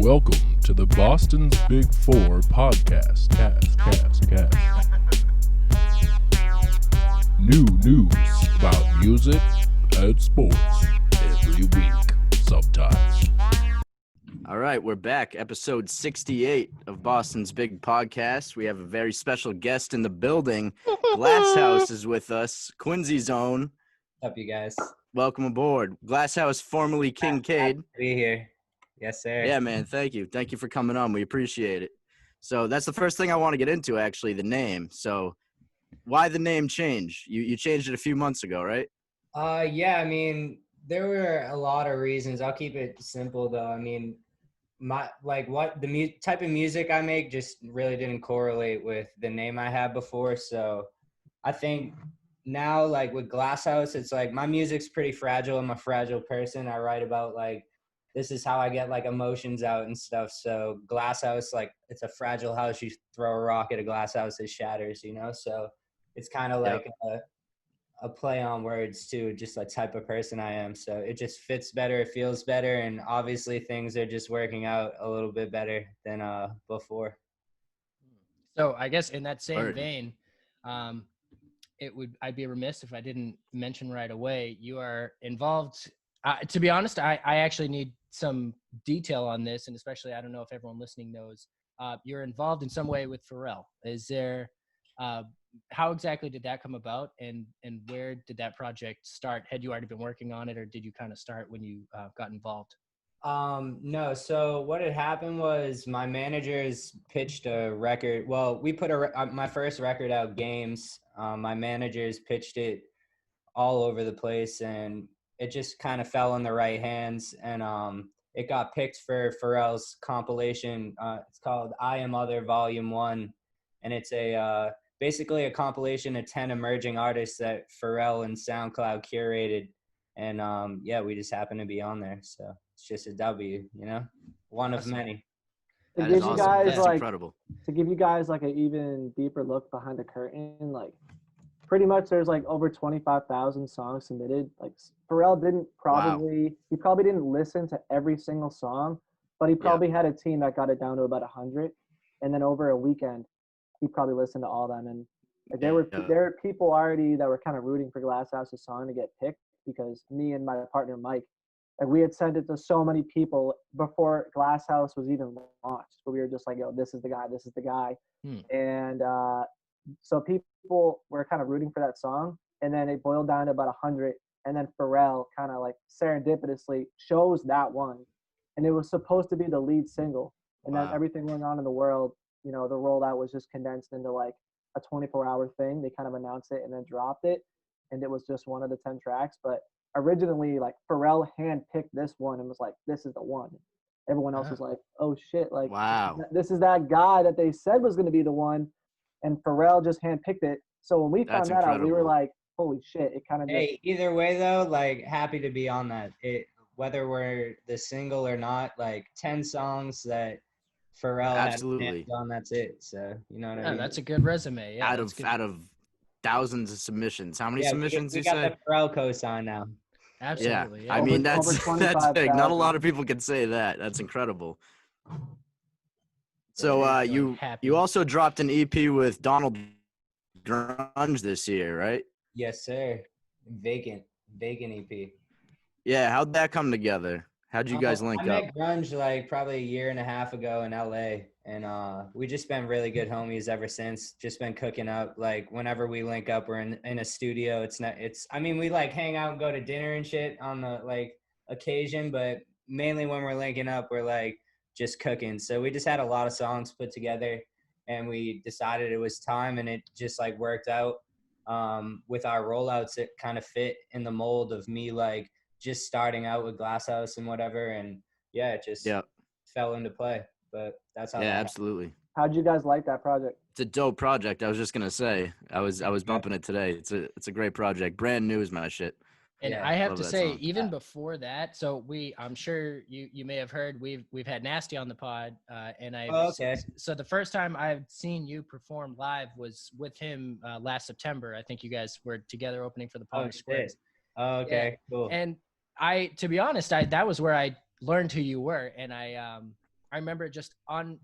Welcome to the Boston's Big Four podcast. Cast. New news about music and sports every week, sometimes. All right, we're back. Episode 68 of Boston's Big Podcast. We have a very special guest in the building. Glasshouse is with us. Quincy's own. What's up, you guys? Welcome aboard. Glasshouse, formerly Kincaid. Happy to be here. Yes, sir. Yeah, man. Thank you. Thank you for coming on. We appreciate it. So that's the first thing I want to get into, actually, the name. So why the name change? You changed it a few months ago, right? Yeah, I mean, there were a lot of reasons. I'll keep it simple, though. I mean, type of music I make just really didn't correlate with the name I had before. So I think now, like with Glasshouse, it's like my music's pretty fragile. I'm a fragile person. I write about like, this is how I get like emotions out and stuff. So Glasshouse, like it's a fragile house. You throw a rock at a glass house, it shatters, you know? So it's kind of like a play on words too, just like type of person I am. So it just fits better, it feels better, and obviously things are just working out a little bit better than before. So I guess in that same vein, I'd be remiss if I didn't mention right away, you are involved. To be honest, I actually need some detail on this, and especially I don't know if everyone listening knows, you're involved in some way with Pharrell. Is there how exactly did that come about, and where did that project start? Had you already been working on it, or did you kind of start when you got involved? No. So what had happened was my managers pitched a record. Well, we put my first record out, Games. My managers pitched it all over the place, and it just kind of fell in the right hands. And it got picked for Pharrell's compilation. It's called I Am Other Volume 1, and it's basically a compilation of 10 emerging artists that Pharrell and SoundCloud curated. And we just happen to be on there. So it's just a W, you know, one of many. That is awesome. That's incredible. To give you guys like an even deeper look behind the curtain, like pretty much there's like over 25,000 songs submitted. Like Pharrell he probably didn't listen to every single song, but he probably had a team that got it down to about 100. And then over a weekend, he probably listened to all of them. And like, there were people already that were kind of rooting for Glasshouse's song to get picked, because me and my partner Mike, like we had sent it to so many people before Glasshouse was even launched. But we were just like, yo, this is the guy. And so people were kind of rooting for that song. And then it boiled down to about 100. And then Pharrell kind of like serendipitously chose that one. And it was supposed to be the lead single. And then everything going on in the world, you know, the rollout was just condensed into like a 24-hour thing. They kind of announced it and then dropped it. And it was just one of the 10 tracks. But originally, like, Pharrell handpicked this one and was like, this is the one. Everyone else was like, oh, shit. Like, this is that guy that they said was going to be the one. And Pharrell just handpicked it. So when we found that out, we were like, holy shit. It kind of either way, though, like, happy to be on that. Whether we're the single or not, like, 10 songs that Pharrell had on, that's it. So, you know what I mean? That's a good resume. Yeah, out of thousands of submissions. How many submissions we got the Pharrell cosign now. Absolutely. Yeah. I mean, that's big. Not a lot of people can say that. That's incredible. So you also dropped an EP with Donald Grunge this year, right? Yes, sir. Vacant EP. Yeah, how'd that come together? How'd you guys link up? I met Grunge like probably a year and a half ago in LA, and we just been really good homies ever since. Just been cooking up. Like whenever we link up, we're in a studio. I mean, we like hang out and go to dinner and shit on the like occasion, but mainly when we're linking up, we're like just cooking. So we just had a lot of songs put together, and we decided it was time, and it just like worked out. With our rollouts, it kind of fit in the mold of me like just starting out with Glasshouse and whatever, and it just fell into play. But that's how. Yeah, absolutely. How'd you guys like that project? It's a dope project. I was just gonna say, I was bumping it today. It's a great project. Brand new is my shit. And I have to say, even before that, so I'm sure you may have heard we've had Nasty on the pod, and so the first time I've seen you perform live was with him last September. I think you guys were together opening for the Polished Squares. Oh, okay, yeah. Cool. And to be honest, that was where I learned who you were, and I I remember just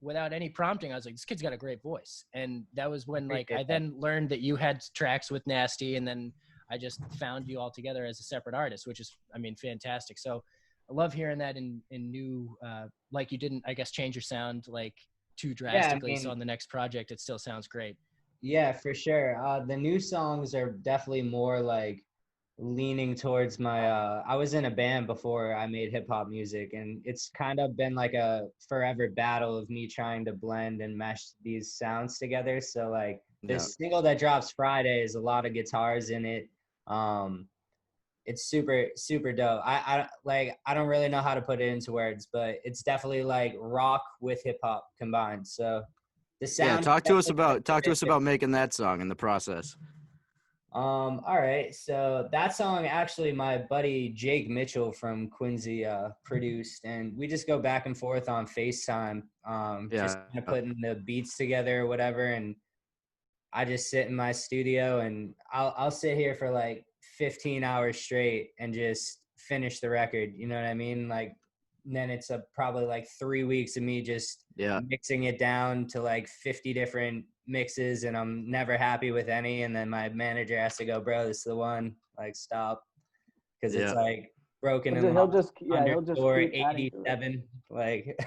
without any prompting, I was like, this kid's got a great voice. And that was when like I then learned that you had tracks with Nasty, and then I just found you all together as a separate artist, which is, I mean, fantastic. So I love hearing that in new, like you didn't, I guess, change your sound like too drastically. So on the next project, it still sounds great. Yeah, for sure. The new songs are definitely more like leaning towards my I was in a band before I made hip hop music, and it's kind of been like a forever battle of me trying to blend and mesh these sounds together. So like this single that drops Friday is a lot of guitars in it. It's super dope. I don't really know how to put it into words, but it's definitely like rock with hip hop combined. So the sound. Talk to us about making that song and the process. All right. So that song, actually, my buddy Jake Mitchell from Quincy produced, and we just go back and forth on FaceTime, just kind of putting the beats together or whatever. And I just sit in my studio, and I'll sit here for like 15 hours straight and just finish the record. You know what I mean? Like, then it's probably like 3 weeks of me just mixing it down to like 50 different mixes, and I'm never happy with any. And then my manager has to go, bro, this is the one, like, stop, because it's like broken and he'll just 87, like.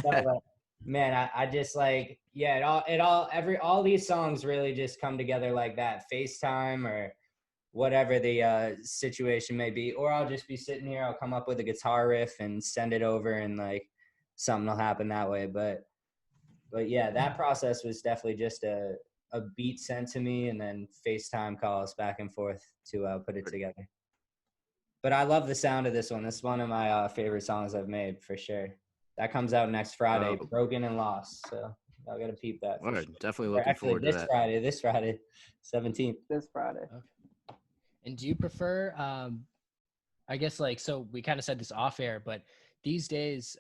So, like, man, I just like, all these songs really just come together like that. FaceTime or whatever the situation may be, or I'll just be sitting here, I'll come up with a guitar riff and send it over, and like something will happen that way. But yeah, that process was definitely just a beat sent to me, and then FaceTime calls back and forth to put it together. But I love the sound of this one. This is one of my favorite songs I've made, for sure. That comes out next Friday, Broken and Lost. So I gotta peep that. Sure. Definitely looking forward to that. This Friday, 17th. This Friday. Okay. And do you prefer, I guess, like, so we kind of said this off air, but these days,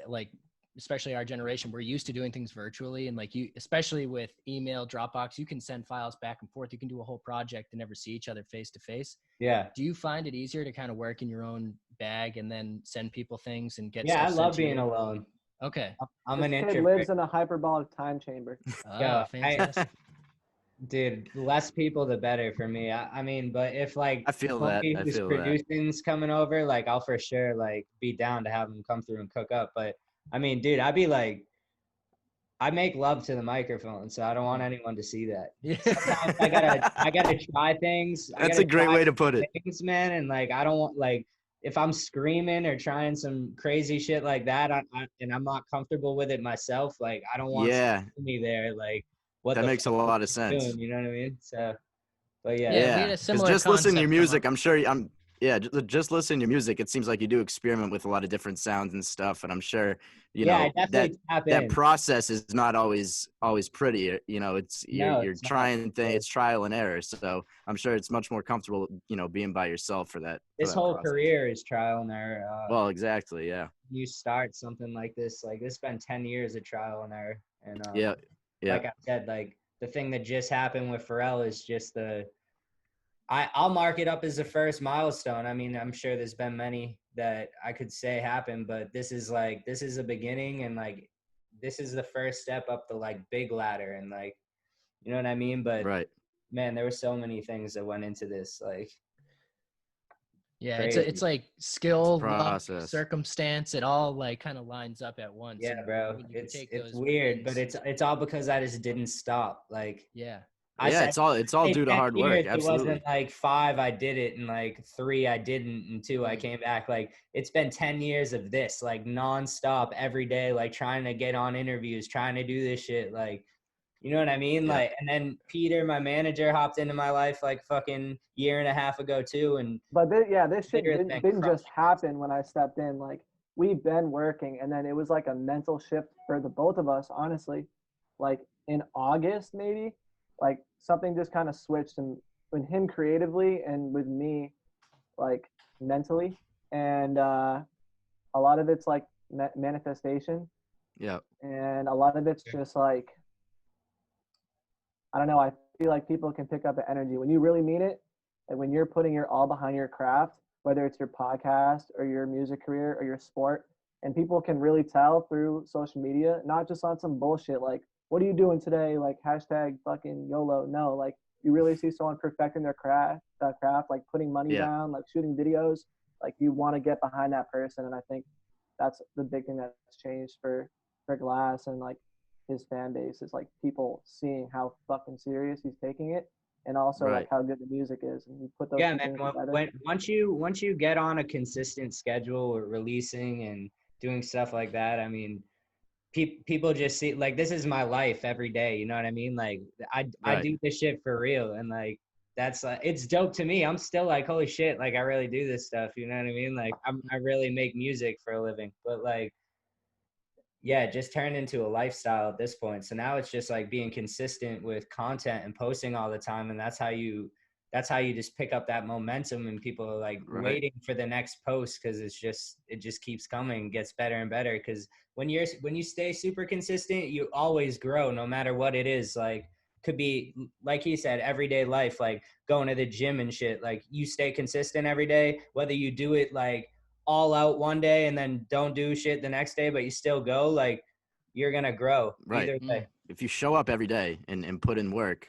like, especially our generation, we're used to doing things virtually. And like you, especially with email, Dropbox, you can send files back and forth. You can do a whole project and never see each other face to face. Yeah. Do you find it easier to kind of work in your own bag and then send people things and get stuff? Yeah, I love being alone. Okay. I'm an introvert. Kid lives in a hyperbolic time chamber. Oh, fantastic. Dude, less people the better for me. I mean, but if like I feel that who's producing's coming over, like I'll for sure like be down to have them come through and cook up. But I mean, dude, I'd be like, I make love to the microphone, so I don't want anyone to see that. Sometimes I gotta try things. That's a great way to put it, things, man. And like, I don't want, like, if I'm screaming or trying some crazy shit like that, and I'm not comfortable with it myself, like I don't want me there, like. That makes a lot of sense. Doing, you know what I mean? So, but yeah. We had a similar just listening to your music, I'm sure just listening to your music, it seems like you do experiment with a lot of different sounds and stuff, and I'm sure you know that process is not always pretty. You know, you're trying things, it's trial and error. So I'm sure it's much more comfortable, you know, being by yourself for that. This whole process. Career is trial and error. Well, exactly, yeah. You start something like this has been 10 years of trial and error, and yeah. Like I said, like the thing that just happened with Pharrell is just I'll mark it up as the first milestone. I mean, I'm sure there's been many that I could say happened, but this is a beginning, and like this is the first step up the like big ladder, and like, you know what I mean? But man, there were so many things that went into this, like. Yeah, it's like skill, luck, circumstance. It all like kind of lines up at once. Yeah, bro. It's weird, but it's all because I just didn't stop. Like, it's all due to hard work. Absolutely. It wasn't like 5 I did it, and like 3 I didn't, and 2 I came back. Like, it's been 10 years of this, like nonstop every day, like trying to get on interviews, trying to do this shit, like. You know what I mean? Like, and then Peter, my manager, hopped into my life like fucking year and a half ago too. But this shit didn't just happen when I stepped in. Like, we've been working, and then it was like a mental shift for the both of us, honestly. Like in August, maybe, like something just kind of switched, and with him creatively and with me, like mentally, and a lot of it's like manifestation. Yeah. And a lot of it's just like. I don't know. I feel like people can pick up the energy when you really mean it, and when you're putting your all behind your craft, whether it's your podcast or your music career or your sport. And people can really tell through social media, not just on some bullshit like, what are you doing today? Like hashtag fucking YOLO. No, like you really see someone perfecting their craft, like putting money down, like shooting videos. Like you want to get behind that person. And I think that's the big thing that's changed for Glass and like his fan base is like people seeing how fucking serious he's taking it, and also like how good the music is, and you put those man. things Once you get on a consistent schedule or releasing and doing stuff like that, I mean, people just see like this is my life every day. You know what I mean? Like I do this shit for real, and like that's it's dope to me. I'm still like, holy shit, like I really do this stuff. You know what I mean? Like I really make music for a living, but like. Yeah, it just turned into a lifestyle at this point. So now it's just like being consistent with content and posting all the time. And that's how you just pick up that momentum, and people are like waiting for the next post. Cause it just keeps coming, gets better and better. Cause when you stay super consistent, you always grow no matter what it is. Like could be, like he said, everyday life, like going to the gym and shit. Like you stay consistent every day, whether you do it like all out one day and then don't do shit the next day, but you still go, like you're gonna grow either way. If you show up every day and put in work,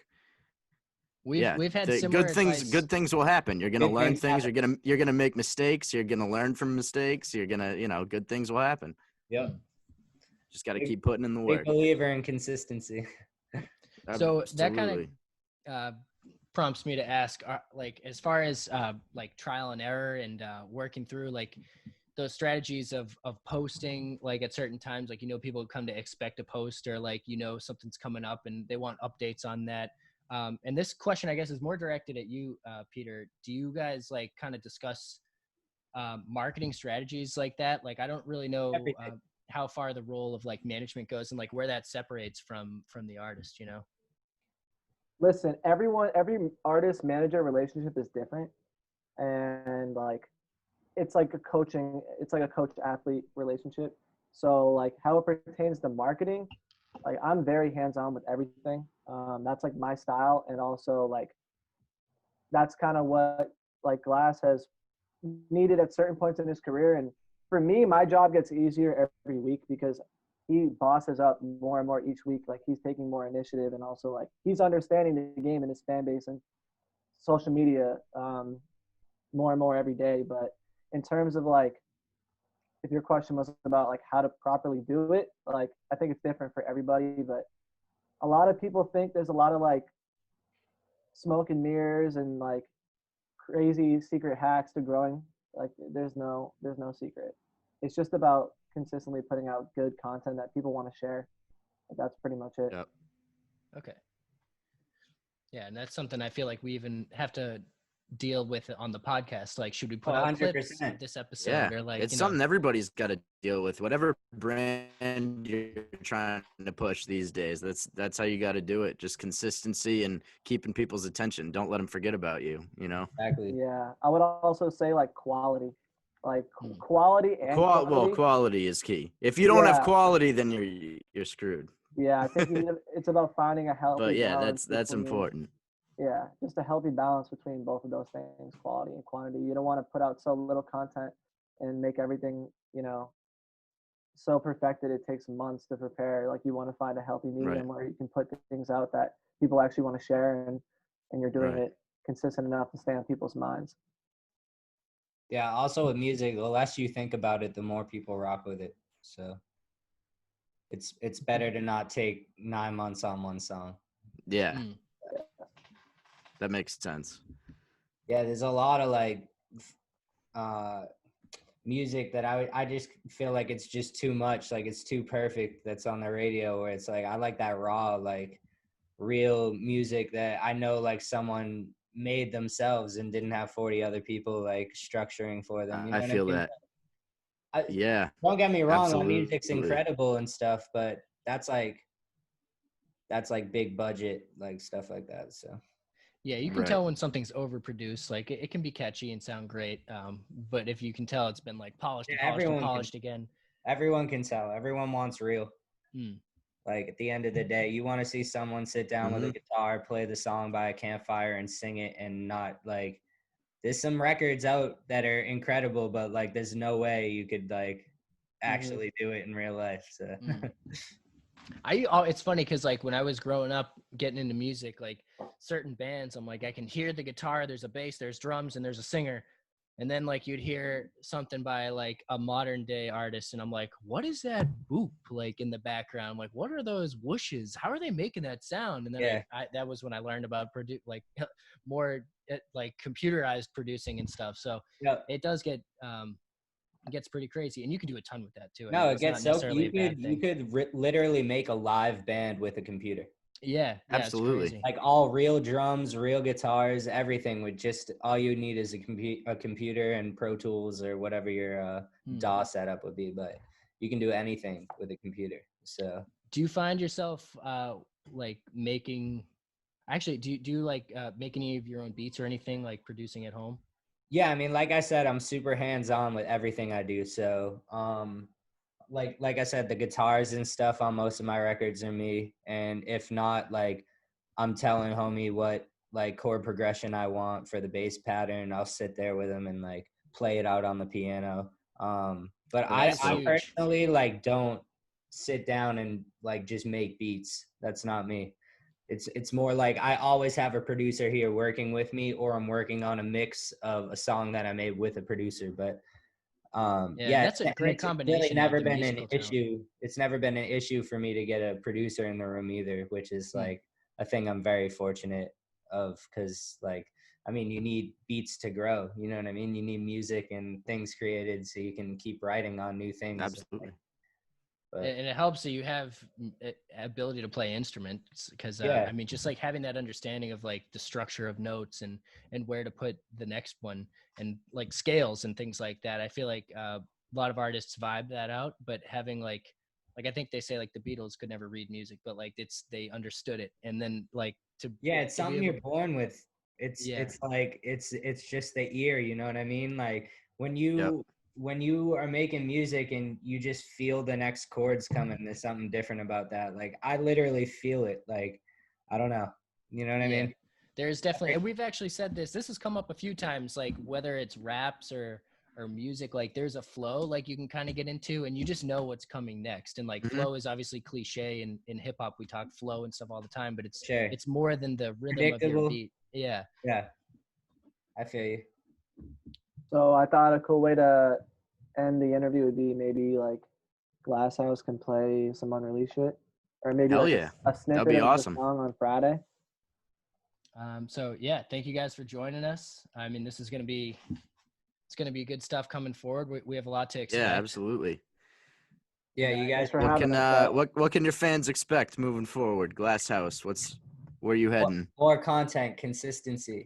we've had similar good things will happen. You're gonna learn things. You're gonna make mistakes. You're gonna learn from mistakes. You're gonna good things will happen. Yep. Just got to keep putting in the work. Big believer in consistency. So that kind of prompts me to ask, like, as far as like trial and error and working through like those strategies of posting, like at certain times, like, people come to expect a post, or like, something's coming up and they want updates on that. And this question, I guess, is more directed at you, Peter. Do you guys like kind of discuss marketing strategies like that? Like, I don't really know how far the role of like management goes and like where that separates from the artist, Listen, every artist manager relationship is different, and like it's like a coach athlete relationship. So like how it pertains to marketing, like I'm very hands-on with everything. That's like my style, and also like that's kind of what like Glass has needed at certain points in his career. And for me, my job gets easier every week because he bosses up more and more each week. Like he's taking more initiative, and also like he's understanding the game and his fan base and social media more and more every day. But in terms of like, if your question was about like how to properly do it, like I think it's different for everybody. But a lot of people think there's a lot of like smoke and mirrors and like crazy secret hacks to growing. Like there's no secret. It's just about consistently putting out good content that people want to share. That's pretty much it. Yep. Okay. Yeah, and that's something I feel like we even have to deal with on the podcast. Like, should we put out clips of this episode? Yeah, or like, it's something everybody's got to deal with. Whatever brand you're trying to push these days, that's how you got to do it. Just consistency and keeping people's attention. Don't let them forget about you. Exactly. Yeah, I would also say like quality. Like quality and quality. Well, quality is key. If you don't have quality, then you're screwed. Yeah, I think it's about finding a healthy. But yeah, balance that's important. Yeah, just a healthy balance between both of those things, quality and quantity. You don't want to put out so little content and make everything, so perfected it takes months to prepare. Like you want to find a healthy medium where you can put things out that people actually want to share, and you're doing it consistent enough to stay on people's minds. Yeah, also with music, the less you think about it, the more people rock with it. So it's better to not take 9 months on one song. Yeah. That makes sense. Yeah, there's a lot of like music that I just feel like it's just too much, like it's too perfect that's on the radio, where it's like I like that raw, like real music that I know like someone made themselves and didn't have 40 other people like structuring for them. I feel that. Yeah. Don't get me wrong, absolutely. The music's incredible and stuff, but that's like big budget, like stuff like that. So yeah, you can tell when something's overproduced. Like it can be catchy and sound great, but if you can tell it's been like polished and polished again. Everyone can tell. Everyone wants real. Like at the end of the day, you want to see someone sit down with a guitar, play the song by a campfire and sing it, and not like there's some records out that are incredible, but like there's no way you could like actually do it in real life. So it's funny because like when I was growing up getting into music, like certain bands, I'm like, I can hear the guitar, there's a bass, there's drums, and there's a singer. And then like you'd hear something by like a modern day artist, and I'm like, what is that boop like in the background? Like, what are those whooshes? How are they making that sound? And then that was when I learned about like more like computerized producing and stuff. So it does gets pretty crazy, and you can do a ton with that too. No, it gets so you could literally make a live band with a computer. Yeah, absolutely. Like all real drums, real guitars, everything with just all you need is a computer and Pro Tools or whatever your DAW setup would be. But you can do anything with a computer. So, do you find yourself like making? Actually, do you like make any of your own beats or anything, like producing at home? Yeah, I mean, like I said, I'm super hands-on with everything I do. So, like I said, the guitars and stuff on most of my records are me. And if not, like I'm telling homie what like chord progression I want for the bass pattern. I'll sit there with him and like play it out on the piano. But I personally like don't sit down and like just make beats. That's not me. It's more like I always have a producer here working with me, or I'm working on a mix of a song that I made with a producer. But that's a great combination. It's really never been an issue. It's never been an issue for me to get a producer in the room either, which is like a thing I'm very fortunate of, because like I mean, you need beats to grow. You know what I mean? You need music and things created so you can keep writing on new things. Absolutely. And it helps that you have ability to play instruments, because I mean, just like having that understanding of like the structure of notes and where to put the next one and like scales and things like that. I feel like a lot of artists vibe that out, but having like I think they say like the Beatles could never read music, but like they understood it. And then like it's something you're born with. It's like it's just the ear, you know what I mean? Like when you are making music and you just feel the next chords coming, there's something different about that. Like I literally feel it. Like, I don't know. You know what I mean? There's definitely, and we've actually said this has come up a few times, like whether it's raps or music, like there's a flow like you can kind of get into, and you just know what's coming next. And like flow is obviously cliche, and in hip hop we talk flow and stuff all the time, but it's more than the rhythm of your beat. Yeah. I feel you. So I thought a cool way to end the interview would be maybe like Glasshouse can play some unreleased shit, or maybe a snippet of the song on Friday. So yeah, thank you guys for joining us. I mean, it's going to be good stuff coming forward. We have a lot to expect. Yeah, absolutely. Yeah, you guys. What can your fans expect moving forward? Glasshouse, where are you heading? More content, consistency.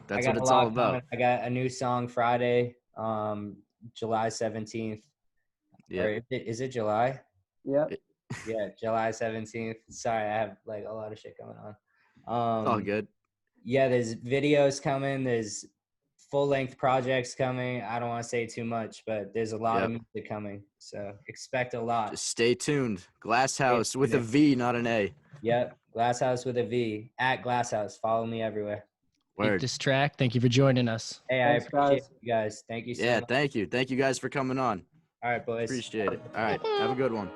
That's what it's all about. I got a new song Friday, July 17th. Yeah. Or is it July? Yeah. Yeah, July 17th. Sorry, I have like a lot of shit going on. It's all good. Yeah, there's videos coming. There's full-length projects coming. I don't want to say too much, but there's a lot of music coming. So expect a lot. Just stay tuned. Glasshouse with a V, not an A. Yep. Glasshouse with a V. At Glasshouse. Follow me everywhere. Word. This track. Thank you for joining us. Hey, thanks, I appreciate you guys. Thank you so much. Yeah, thank you. Thank you guys for coming on. All right, boys. Appreciate it. All right. Have a good one.